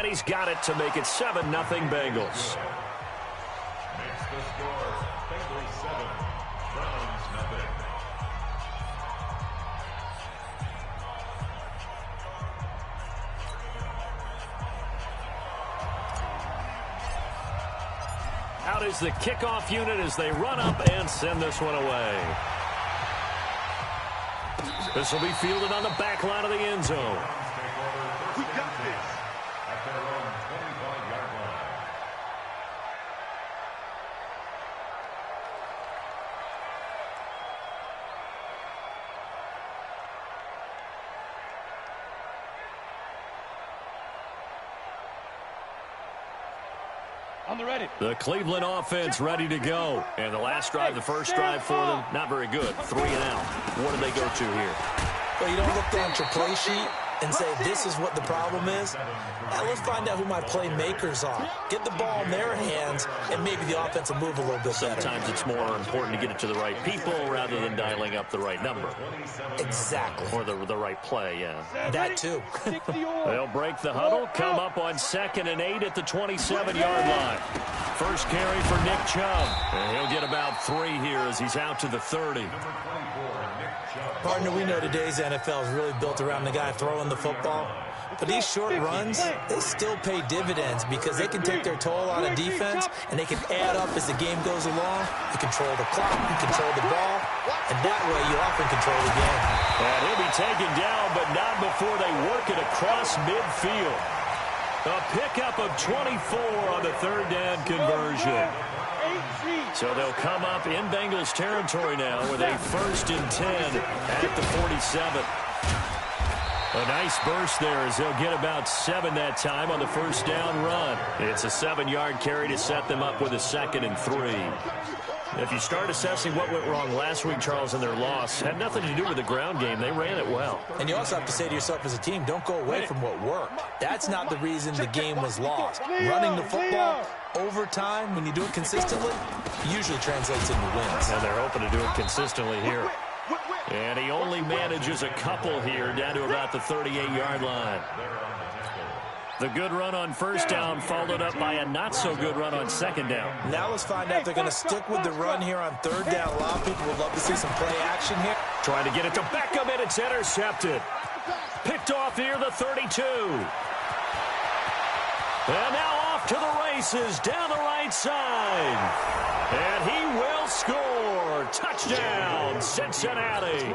he's got it to make it 7-0 Bengals. Makes the score Bengals 7, Browns nothing. Out is the kickoff unit as they run up and send this one away. This will be fielded on the back line of the end zone. We got this. At their own 25-yard line. On the ready. The Cleveland offense ready to go. And the last drive, the first drive for them, not very good. 3 and out. What do they go to here? Well, you don't look down at your play sheet and say, this is what the problem is. Now, let's find out who my playmakers are. Get the ball in their hands, and maybe the offense will move a little bit better. Sometimes it's more important to get it to the right people rather than dialing up the right number. Exactly. Or the right play, yeah. That too. They'll break the huddle, come up on 2nd and 8 at the 27-yard line. First carry for Nick Chubb. And he'll get about 3 here as he's out to the 30. Partner, we know today's NFL is really built around the guy throwing the football. But these short runs, they still pay dividends because they can take their toll on a defense and they can add up as the game goes along. You control the clock, you control the ball, and that way you often control the game. And he'll be taken down, but not before they work it across midfield. A pickup of 24 on the 3rd down conversion. So they'll come up in Bengals territory now with a 1st and 10 at the 47. A nice burst there as they'll get about 7 that time on the first down run. It's a 7-yard carry to set them up with a 2nd and 3. If you start assessing what went wrong last week, Charles, in their loss, had nothing to do with the ground game. They ran it well. And you also have to say to yourself as a team, don't go away from what worked. That's not the reason the game was lost. Running the football over time, when you do it consistently, usually translates into wins. And they're hoping to do it consistently here. And he only manages a couple here down to about the 38-yard line. The good run on first down followed up by a not-so-good run on 2nd down. Now let's find out if they're going to stick with the run here on 3rd down. A lot of people would love to see some play action here. Trying to get it to Beckham, and it's intercepted. Picked off here, the 32. And now off to the races down the right side. And he will score. Touchdown, Cincinnati.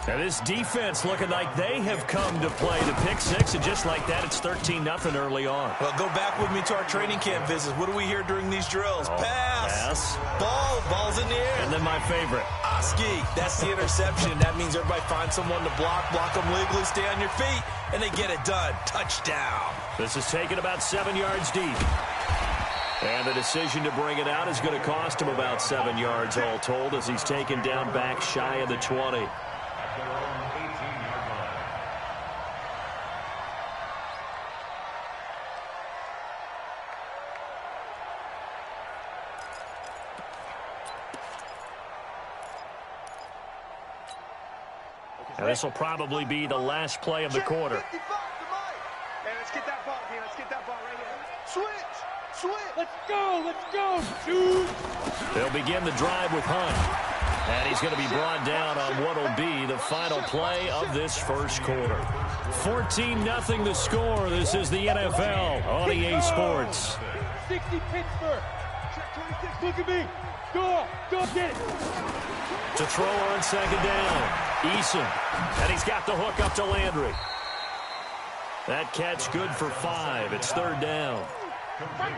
And this defense looking like they have come to play the pick 6, and just like that, it's 13-0 early on. Well, go back with me to our training camp visits. What do we hear during these drills? Pass. Ball's in the air. And then my favorite. Oski, that's the interception. That means everybody finds someone to block them legally, stay on your feet, and they get it done. Touchdown. This is taken about 7 yards deep. And the decision to bring it out is going to cost him about 7 yards all told as he's taken down back shy of the 20. And this will probably be the last play of the quarter. Hey, let's get that ball, man. Let's get that ball right here. Switch. Let's go. Shoot. They'll begin the drive with Hunt. And he's going to be brought down on what will be the final play of this first quarter. 14-0 the score. This is the NFL on EA Sports. 60 Pittsburgh. Look at me. Go get it. To throw on 2nd down. Eason. And he's got the hook up to Landry. That catch good for 5. It's 3rd down.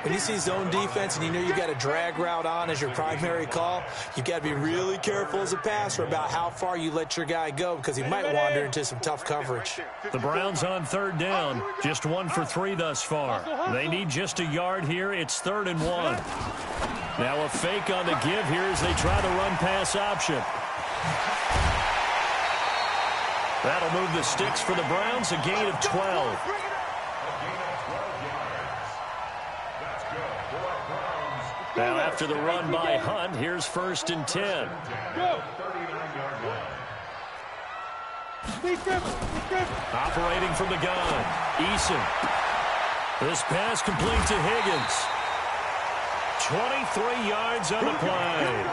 When you see zone defense and you know you got a drag route on as your primary call, you've got to be really careful as a passer about how far you let your guy go because he might wander into some tough coverage. The Browns on 3rd down, just 1 for 3 thus far. They need just a yard here. It's 3rd and 1. Now a fake on the give here as they try the run-pass option. That'll move the sticks for the Browns, a gain of 12. Now after the run by Hunt, here's 1st and 10. Operating from the gun, Eason. This pass complete to Higgins. 23 yards on the play.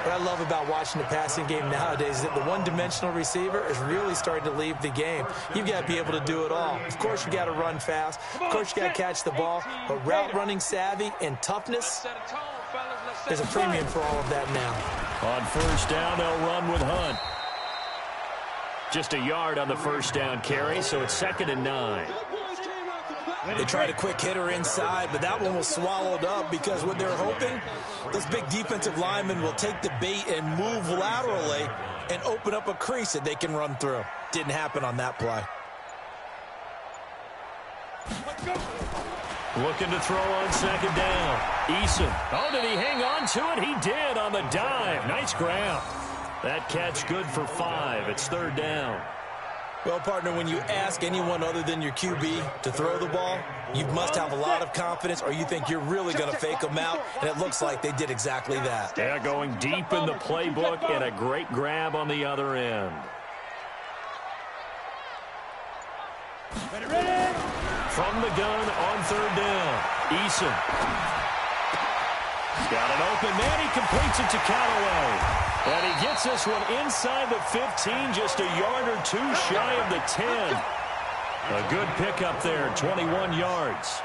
What I love about watching the passing game nowadays is that the one-dimensional receiver is really starting to leave the game. You've got to be able to do it all. Of course, you got to run fast. Of course, you got to catch the ball. But route running savvy and toughness, there's a premium for all of that now. On first down, they'll run with Hunt. Just a yard on the first down carry, so it's 2nd and 9. They tried a quick hitter inside, but that one was swallowed up because what they're hoping, those big defensive linemen will take the bait and move laterally and open up a crease that they can run through. Didn't happen on that play. Looking to throw on 2nd down. Eason. Oh, did he hang on to it? He did on the dive. Nice ground. That catch good for 5. It's 3rd down. Well, partner, when you ask anyone other than your QB to throw the ball, you must have a lot of confidence or you think you're really going to fake them out, and it looks like they did exactly that. They're going deep in the playbook and a great grab on the other end. From the gun on 3rd down, Eason. Got an open man. He completes it to Callaway. And he gets this one inside the 15, just a yard or two shy of the 10. A good pickup there, 21 yards.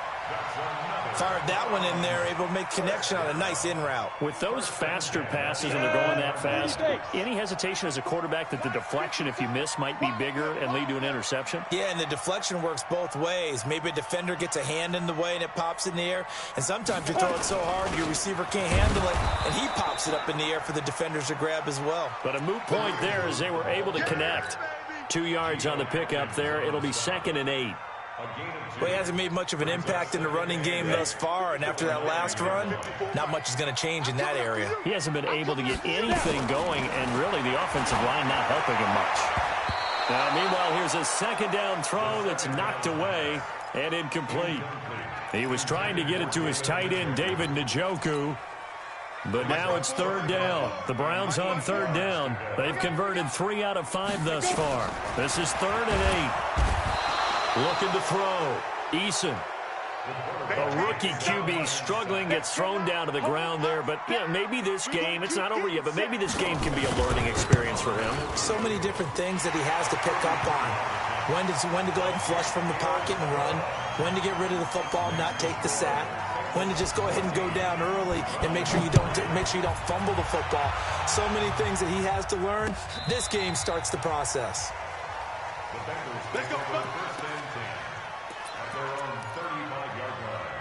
Fired that one in there, able to make connection on a nice in route. With those faster passes and they're going that fast, any hesitation as a quarterback that the deflection, if you miss, might be bigger and lead to an interception? Yeah, and the deflection works both ways. Maybe a defender gets a hand in the way and it pops in the air. And sometimes you throw it so hard your receiver can't handle it, and he pops it up in the air for the defenders to grab as well. But a moot point there as they were able to connect. 2 yards on the pickup there. It'll be 2nd and 8. Well, he hasn't made much of an impact in the running game thus far, and after that last run, not much is going to change in that area. He hasn't been able to get anything going, and really the offensive line not helping him much. Now, meanwhile, here's a 2nd down throw that's knocked away and incomplete. He was trying to get it to his tight end, David Njoku, but now it's 3rd down. The Browns on 3rd down. They've converted 3 out of 5 thus far. This is 3rd and 8. Looking to throw. Eason. A rookie QB struggling, gets thrown down to the ground there. But, yeah, maybe this game, it's not over yet, but maybe this game can be a learning experience for him. So many different things that he has to pick up on. When to go ahead and flush from the pocket and run. When to get rid of the football and not take the sack. When to just go ahead and go down early and make sure you don't fumble the football. So many things that he has to learn. This game starts the process. Let's go. First and 10 at their own 35-yard line.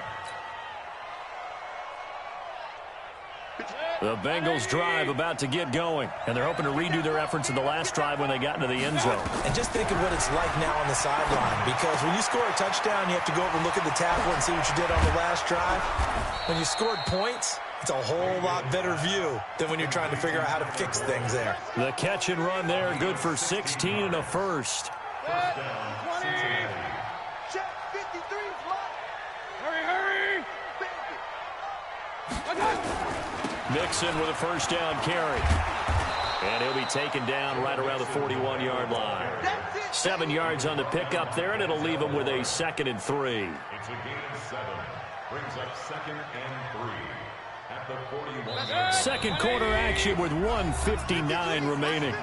The Bengals drive about to get going, and they're hoping to redo their efforts in the last drive when they got into the end zone. And just think of what it's like now on the sideline, because when you score a touchdown, you have to go over and look at the tackle and see what you did on the last drive. When you scored points, it's a whole lot better view than when you're trying to figure out how to fix things there. The catch and run there, good for 16 and a first. First down, Cincinnati. Check 53, hurry! Mixon with a first down carry. And he'll be taken down right around the 41-yard line. 7 yards on the pickup there, and it'll leave him with a 2nd and 3. It's a gain of 7. Brings up 2nd and 3 at the 41-yard line. Second quarter action with 1:59 remaining.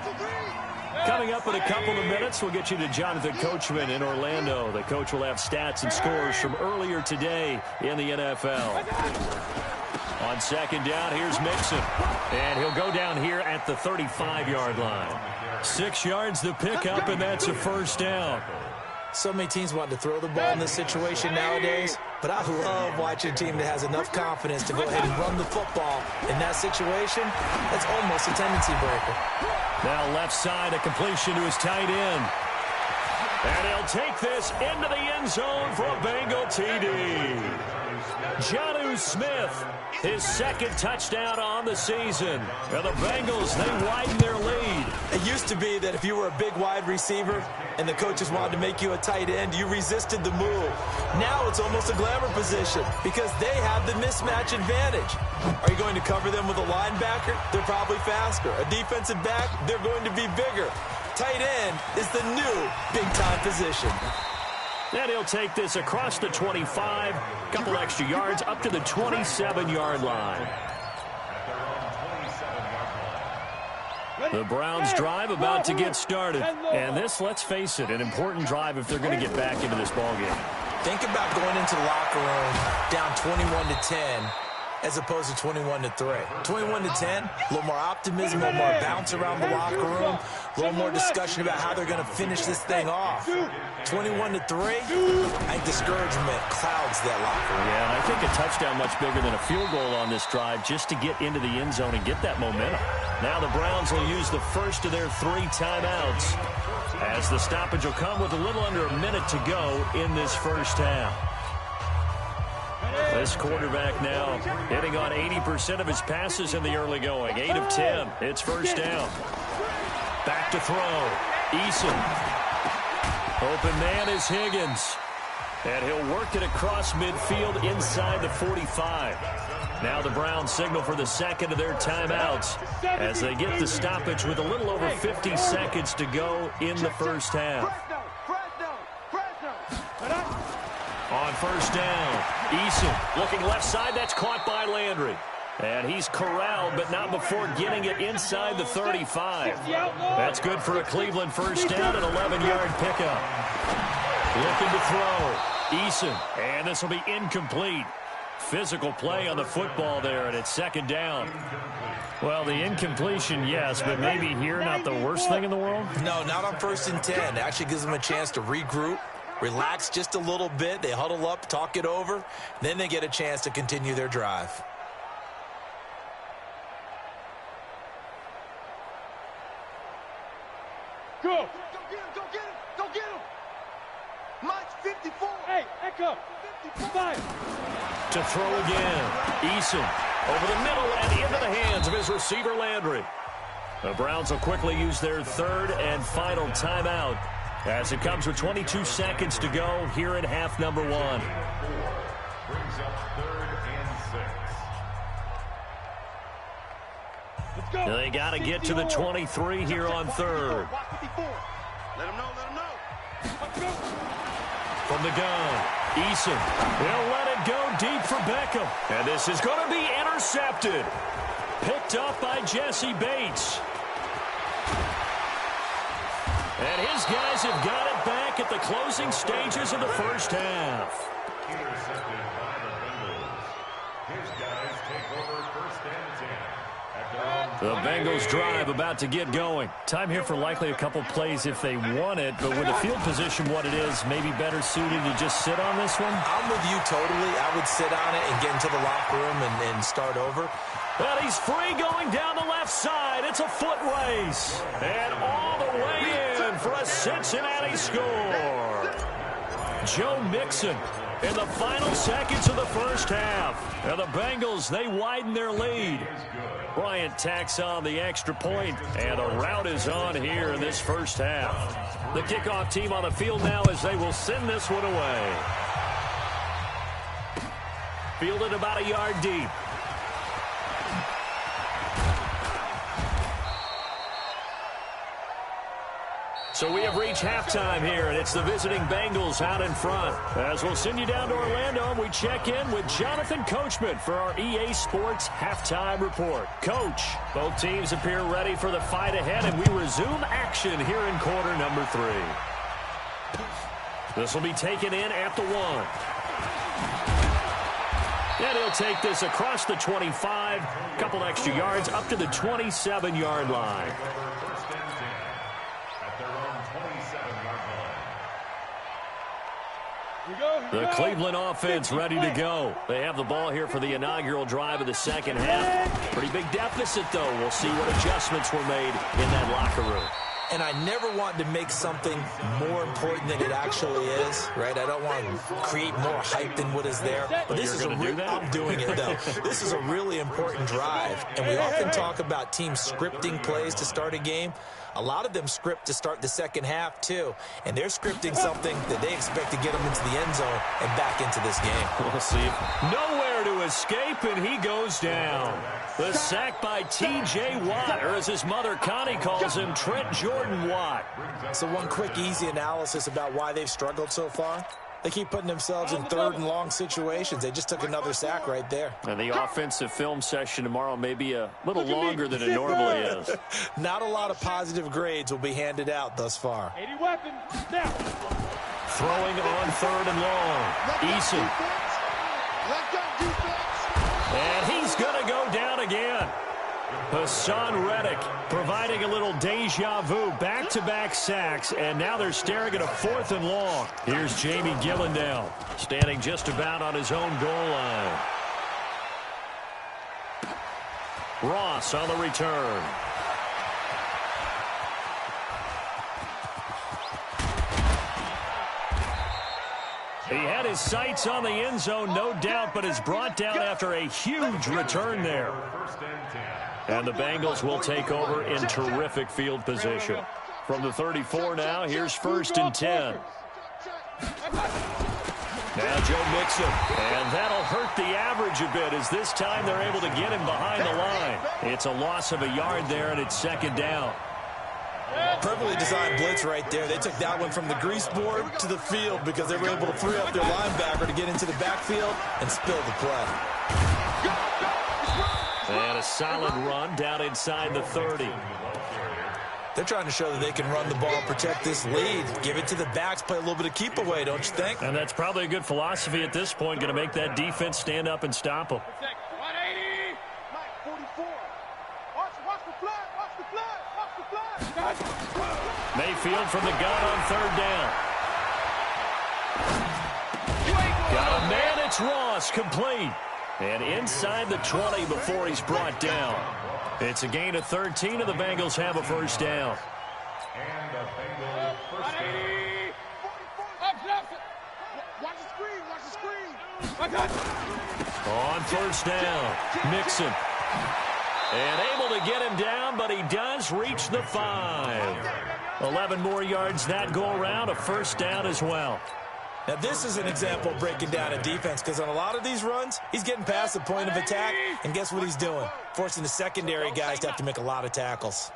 Coming up in a couple of minutes, we'll get you to Jonathan Coachman in Orlando. The coach will have stats and scores from earlier today in the NFL. On 2nd down, here's Mixon. And he'll go down here at the 35-yard line. 6 yards to pick up, and that's a first down. So many teams want to throw the ball in this situation nowadays, but I love watching a team that has enough confidence to go ahead and run the football. In that situation, that's almost a tendency breaker. Now left side, a completion to his tight end. And he'll take this into the end zone for a Bengal TD. Jonnu Smith, his 2nd touchdown on the season. And the Bengals, they widen their lead. It used to be that if you were a big wide receiver and the coaches wanted to make you a tight end, you resisted the move. Now it's almost a glamour position because they have the mismatch advantage. Are you going to cover them with a linebacker? They're probably faster. A defensive back? They're going to be bigger. Tight end is the new big-time position. And he'll take this across the 25, couple extra yards up to the 27-yard line. The Browns drive about to get started. And this, let's face it, an important drive if they're going to get back into this ballgame. Think about going into the locker room down 21-10 as opposed to 21-3. 21-10, a little more optimism, a little more bounce around the locker room, a little more discussion about how they're going to finish this thing off. 21-3, I think discouragement clouds that locker room. Yeah, and I think a touchdown much bigger than a field goal on this drive just to get into the end zone and get that momentum. Now the Browns will use the first of their 3 timeouts as the stoppage will come with a little under a minute to go in this first half. This quarterback now hitting on 80% of his passes in the early going. 8 of 10. It's first down. Back to throw. Eason. Open man is Higgins. And he'll work it across midfield inside the 45. Now the Browns signal for the second of their timeouts as they get the stoppage with a little over 50 seconds to go in the first half. On first down, Eason looking left side. That's caught by Landry. And he's corralled, but not before getting it inside the 35. That's good for a Cleveland first down, an 11-yard pickup. Looking to throw, Eason. And this will be incomplete. Physical play on the football there, and it's second down. Well, the incompletion, yes, but maybe here not the worst thing in the world? No, not on 1st and 10. It actually gives them a chance to regroup, relax just a little bit. They huddle up, talk it over. Then they get a chance to continue their drive. Go! Go get him! Go get him! Go get him! Mike's 54! Hey, Echo! 55! To throw again. Eason over the middle and into the hands of his receiver, Landry. The Browns will quickly use their third and final timeout as it comes with 22 seconds to go here in half number 1. Brings up 3rd and 6. Let's go! They got to get to the 23 here on third. Let him know, let him know. Let's go! From the gun, Eason will let it go deep for Beckham. And this is going to be intercepted. Picked up by Jesse Bates. And his guys have got it back at the closing stages of the first half. Intercepted by the Bengals. His guys take over 1st and 10. The Bengals drive about to get going. Time here for likely a couple plays if they want it, but with the field position what it is, maybe better suited to just sit on this one? I'm with you totally. I would sit on it and get into the locker room and start over. But he's free going down the left side. It's a foot race. And all the way in for a Cincinnati score. Joe Mixon in the final seconds of the first half. And the Bengals, they widen their lead. Bryant tacks on the extra point, and a rout is on here in this first half. The kickoff team on the field now as they will send this one away. Fielded about a yard deep. So we have reached halftime here, and it's the visiting Bengals out in front. As we'll send you down to Orlando, and we check in with Jonathan Coachman for our EA Sports Halftime Report. Coach, both teams appear ready for the fight ahead, and we resume action here in quarter number 3. This will be taken in at the 1. And he'll take this across the 25, couple extra yards up to the 27-yard line. The Cleveland offense ready to go. They have the ball here for the inaugural drive of the second half. Pretty big deficit, though. We'll see what adjustments were made in that locker room. And I never want to make something more important than it actually is, right? I don't want to create more hype than what is there. But this is I'm doing it, though. This is a really important drive. And we often talk about teams scripting plays to start a game. A lot of them script to start the second half, too. And they're scripting something that they expect to get them into the end zone and back into this game. We'll see. Nowhere to escape, and he goes down. The sack by T.J. Watt, or as his mother Connie calls him, Trent Jordan Watt. So one quick, easy analysis about why they've struggled so far. They keep putting themselves in third and long situations. They just took another sack right there. And the offensive film session tomorrow may be a little longer than it normally is. Not a lot of positive grades will be handed out thus far. 80 weapons. Now. Throwing on third and long. Eason. And he's going to go down again. Hassan Reddick providing a little deja vu, back-to-back sacks, and now they're staring at a 4th and long. Here's Jamie Gillandale, standing just about on his own goal line. Ross on the return. He had his sights on the end zone, no doubt, but is brought down after a huge return there. And the Bengals will take over in terrific field position. From the 34 now, here's 1st and 10. Now Joe Mixon, and that'll hurt the average a bit as this time they're able to get him behind the line. It's a loss of a yard there, and it's 2nd down. Perfectly designed blitz right there. They took that one from the grease board to the field because they were able to free up their linebacker to get into the backfield and spill the play. And a solid run down inside the 30. They're trying to show that they can run the ball, protect this lead, give it to the backs, play a little bit of keep away, don't you think? And that's probably a good philosophy at this point, going to make that defense stand up and stop them. 180. 44. Watch the flag. Watch the flag. Watch the flag. Mayfield from the gun on 3rd down. Got a man, it's Ross, complete. And inside the 20 before he's brought down. It's a gain of 13, and the Bengals have a 1st down. And the Bengals first down. Watch the screen. Watch the screen. On 1st down, Mixon. And able to get him down, but he does reach the 5. 11 more yards that go around, a 1st down as well. Now, this is an example of breaking down a defense because on a lot of these runs, he's getting past the point of attack, and guess what he's doing? Forcing the secondary guys to have to make a lot of tackles.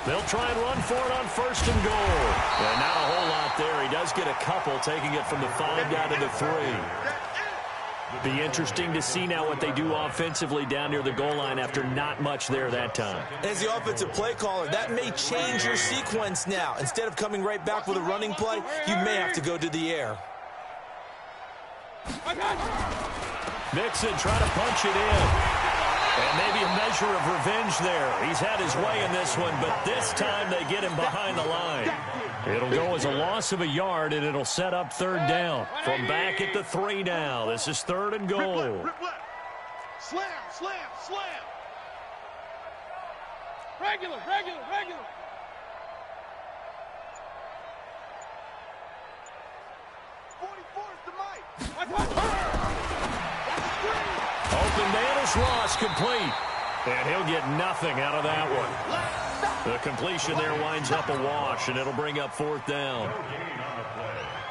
They'll try and run for it on 1st and goal. And not a whole lot there. He does get a couple, taking it from the 5 down to the 3. Be interesting to see now what they do offensively down near the goal line after not much there that time. As the offensive play caller, that may change your sequence now. Instead of coming right back with a running play, you may have to go to the air. Mixon trying to punch it in. And maybe a measure of revenge there. He's had his way in this one, but this time they get him behind the line. It'll go as a loss of a yard, and it'll set up 3rd down. From back at the 3 now. This is 3rd and goal. Slam. Regular. 44 is the mic. Open man is Ross, complete. And he'll get nothing out of that one. The completion there winds up a wash, and it'll bring up 4th down.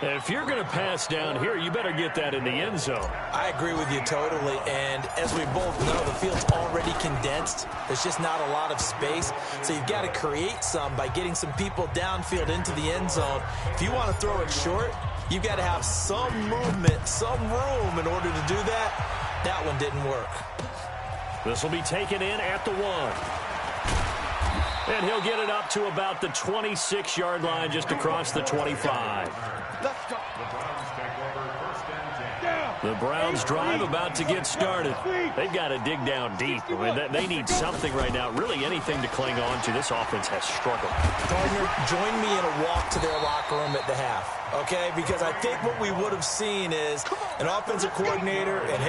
If you're going to pass down here, you better get that in the end zone. I agree with you totally, and as we both know, the field's already condensed. There's just not a lot of space, so you've got to create some by getting some people downfield into the end zone. If you want to throw it short, you've got to have some movement, some room in order to do that. That one didn't work. This will be taken in at the 1. And he'll get it up to about the 26-yard line just across the 25. Let's go. The Browns drive about to get started. They've got to dig down deep. I mean, they need something right now, really anything to cling on to. This offense has struggled. Partner, join me in a walk to their locker room at the half, okay? Because I think what we would have seen is an offensive coordinator and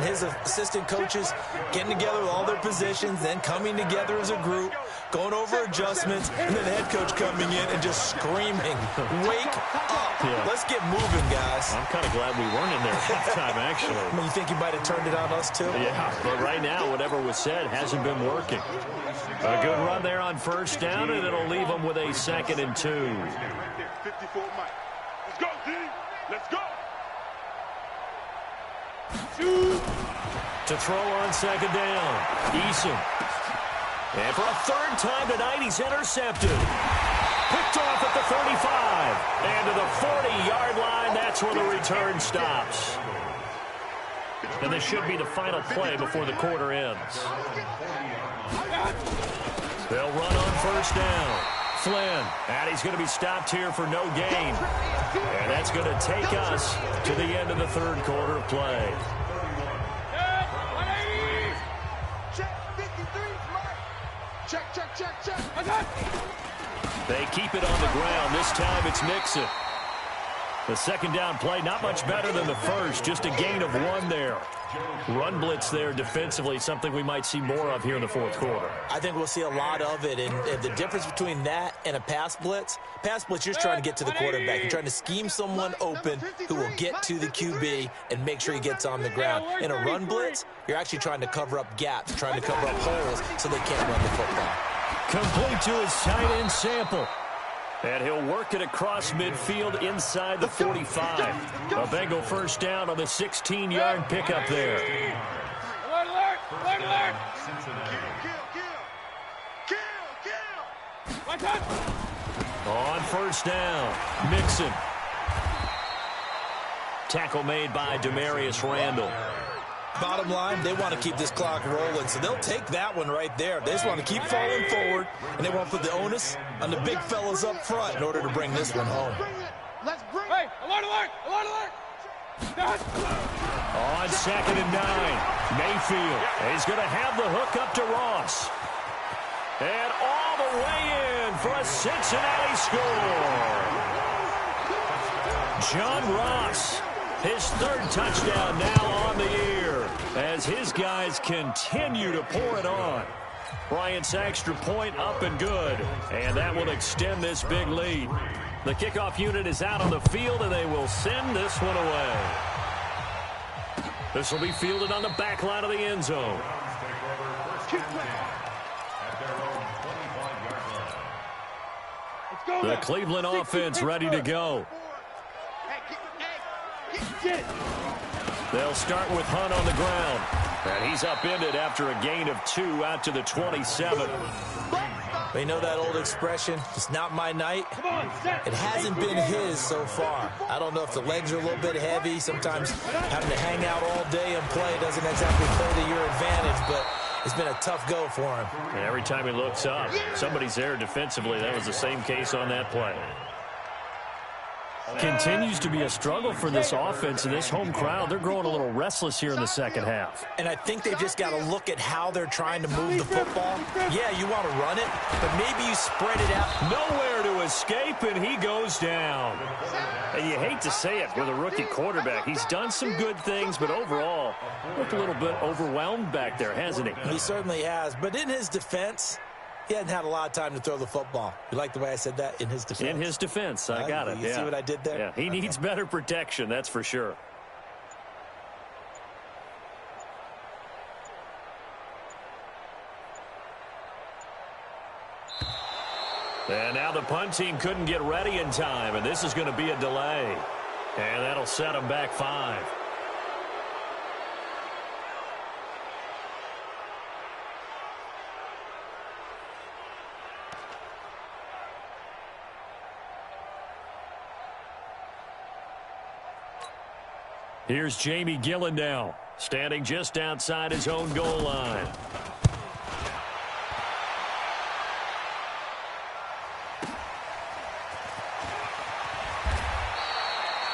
his assistant coaches getting together with all their positions, then coming together as a group, going over adjustments, and then the head coach coming in and just screaming, "Wake up. Yeah. Let's get moving, guys." I'm kind of glad we weren't in there at halftime time, actually. I mean, you think you might have turned it on us, too? Yeah, but right now, whatever was said hasn't been working. A good run there on first down, and it'll leave them with a 2nd and 2. Let's go, D. Let's go. To throw on 2nd down, Eason. And for a 3rd time tonight, he's intercepted. Picked off at the 35. And to the 40-yard line, that's where the return stops. And this should be the final play before the quarter ends. They'll run on first down. Flynn, and he's going to be stopped here for no gain. And that's going to take us to the end of the 3rd quarter of play. Check. They keep it on the ground. This time it's Mixon. The 2nd down play, not much better than the first, just a gain of 1 there. Run blitz there defensively, something we might see more of here in the 4th quarter. I think we'll see a lot of it, and the difference between that and a pass blitz, you're just trying to get to the quarterback. You're trying to scheme someone open who will get to the QB and make sure he gets on the ground. In a run blitz, you're actually trying to cover up gaps, trying to cover up holes so they can't run the football. Complete to his tight end Sample. And he'll work it across midfield inside the 45. A Bengal first down on the 16-yard pickup there. Alert! On first down, Mixon. Tackle made by Demarius Randall. Bottom line, they want to keep this clock rolling, so they'll take that one right there. They just want to keep falling forward, and they want to put the onus on the big fellas up front in order to bring this one home. Hey, alert! On 2nd and 9, Mayfield. He's going to have the hook up to Ross. And all the way in for a Cincinnati score. John Ross, his 3rd touchdown now on the year as his guys continue to pour it on. Bryant's extra point up and good, and that will extend this big lead. The kickoff unit is out on the field, and they will send this one away. This will be fielded on the back line of the end zone. The Cleveland offense ready to go. They'll start with Hunt on the ground. And he's upended after a gain of 2 out to the 27. They know that old expression, it's not my night. It hasn't been his so far. I don't know if the legs are a little bit heavy. Sometimes having to hang out all day and play doesn't exactly play to your advantage, but it's been a tough go for him. And every time he looks up, somebody's there defensively. That was the same case on that play. Continues to be a struggle for this offense and this home crowd. They're growing a little restless here in the 2nd half. And I think they've just got to look at how they're trying to move the football. Yeah, you want to run it, but maybe you spread it out. Nowhere to escape, and he goes down. And you hate to say it with a rookie quarterback. He's done some good things, but overall, looked a little bit overwhelmed back there, hasn't he? He certainly has. But in his defense, he hasn't had a lot of time to throw the football. You like the way I said that? In his defense? In his defense. I got it. You see what I did there? Yeah, he needs better protection, that's for sure. And now the punt team couldn't get ready in time, and this is going to be a delay. And that'll set them back 5. Here's Jamie Gillen now, standing just outside his own goal line.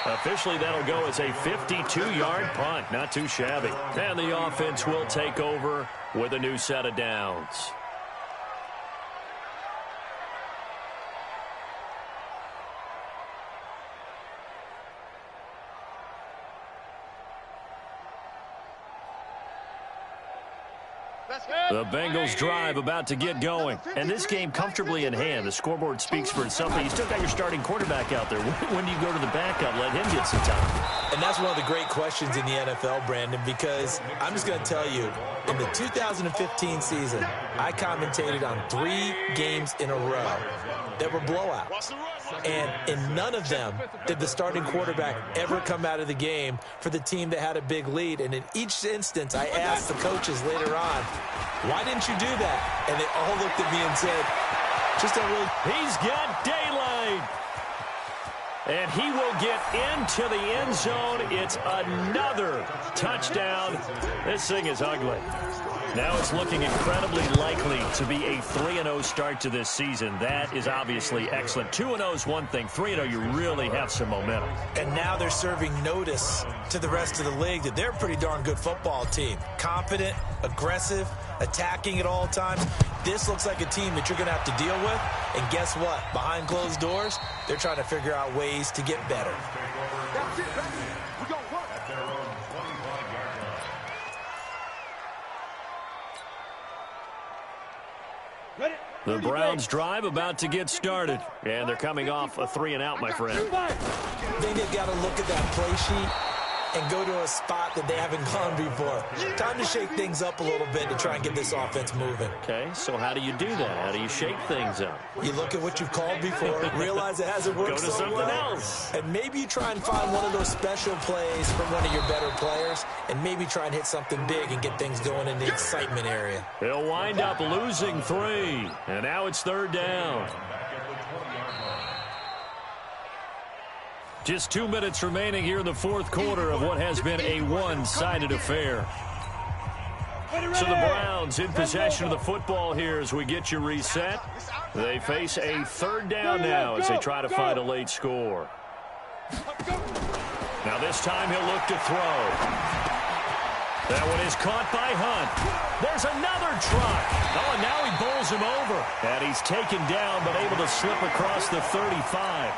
Officially, that'll go as a 52-yard punt. Not too shabby. And the offense will take over with a new set of downs. Let's go. The Bengals drive about to get going. And this game comfortably in hand. The scoreboard speaks for itself, but you still got your starting quarterback out there. When do you go to the backup? Let him get some time. And that's one of the great questions in the NFL, Brandon, because I'm just going to tell you, in the 2015 season, I commentated on 3 games in a row that were blowouts. And in none of them did the starting quarterback ever come out of the game for the team that had a big lead. And in each instance, I asked the coaches later on, why didn't you do that? And they all looked at me and said, just don't really. He's got daylight. And he will get into the end zone. It's another touchdown. This thing is ugly. Now it's looking incredibly likely to be a 3-0 start to this season. That is obviously excellent. 2-0 is one thing. 3-0, you really have some momentum. And now they're serving notice to the rest of the league that they're a pretty darn good football team. Confident, aggressive, attacking at all times. This looks like a team that you're going to have to deal with. And guess what? Behind closed doors, they're trying to figure out ways to get better. That's it, baby. We're going to work. At their own 25-yard line. Ready? The Browns drive about to get started. And they're coming off a 3-and-out, my friend. I think they've got to look at that play sheet and go to a spot that they haven't gone before. Time to shake things up a little bit to try and get this offense moving. Okay, so how do you do that? How do you shake things up? You look at what you've called before, realize it hasn't worked Go to so something well, else. and maybe you try and find one of those special plays from one of your better players, and maybe try and hit something big and get things going in the excitement area. He'll wind up losing 3. And now it's 3rd down. Just 2 minutes remaining here in the 4th quarter of what has been a one-sided affair. So the Browns in possession of the football here as we get you reset. They face a 3rd down now as they try to find a late score. Now this time he'll look to throw. That one is caught by Hunt. There's another truck. Oh, and now he bowls him over. And he's taken down but able to slip across the 35.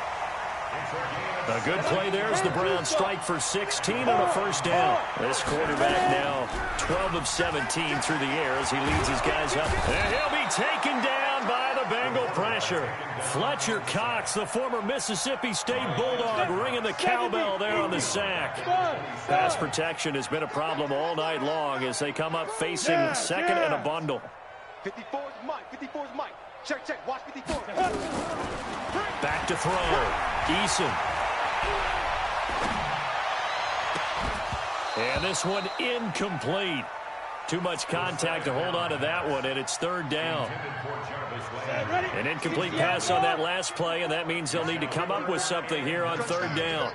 A good play there as the Browns strike for 16 on a 1st down. This quarterback now 12 of 17 through the air as he leads his guys up. And he'll be taken down by the Bengal pressure. Fletcher Cox, the former Mississippi State Bulldog, ringing the cowbell there on the sack. Pass protection has been a problem all night long as they come up facing 2nd and a bundle. 54 is Mike. 54 is Mike. Check, check. Watch 54. Back to throw. Eason. And this one incomplete. Too much contact to hold on to that one, and it's 3rd down. An incomplete pass on that last play, and that means they'll need to come up with something here on 3rd down.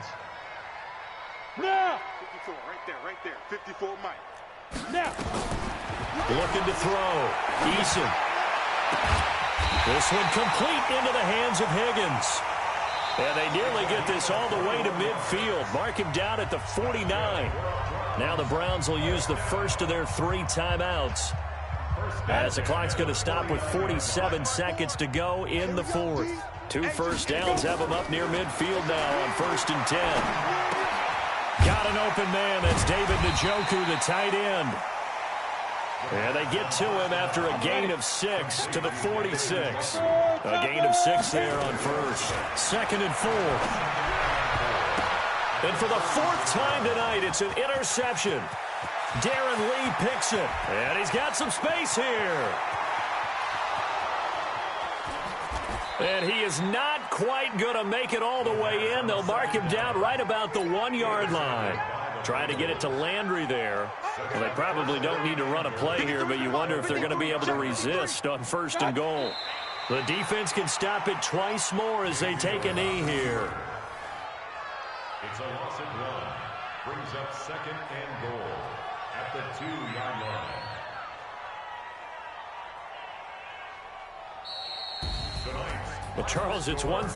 Now. 54, right there. 54, Mike. Now. Looking to throw. Eason. This one complete into the hands of Higgins. And they nearly get this all the way to midfield. Mark him down at the 49. Now the Browns will use the first of their 3 timeouts, as the clock's going to stop with 47 seconds to go in the 4th. 2 first downs have them up near midfield now on 1st and 10. Got an open man. That's David Njoku, the tight end. And they get to him after a gain of 6 to the 46. A gain of 6 there on 1st. 2nd and 4. And for the 4th time tonight, it's an interception. Darren Lee picks it. And he's got some space here. And he is not quite going to make it all the way in. They'll mark him down right about the 1-yard line. Trying to get it to Landry there. Well, they probably don't need to run a play here, but you wonder if they're going to be able to resist on 1st and goal. The defense can stop it twice more as they take a knee here. It's a loss at 1. Brings up 2nd and goal at the 2-yard line. Tonight. Well, Charles, it's one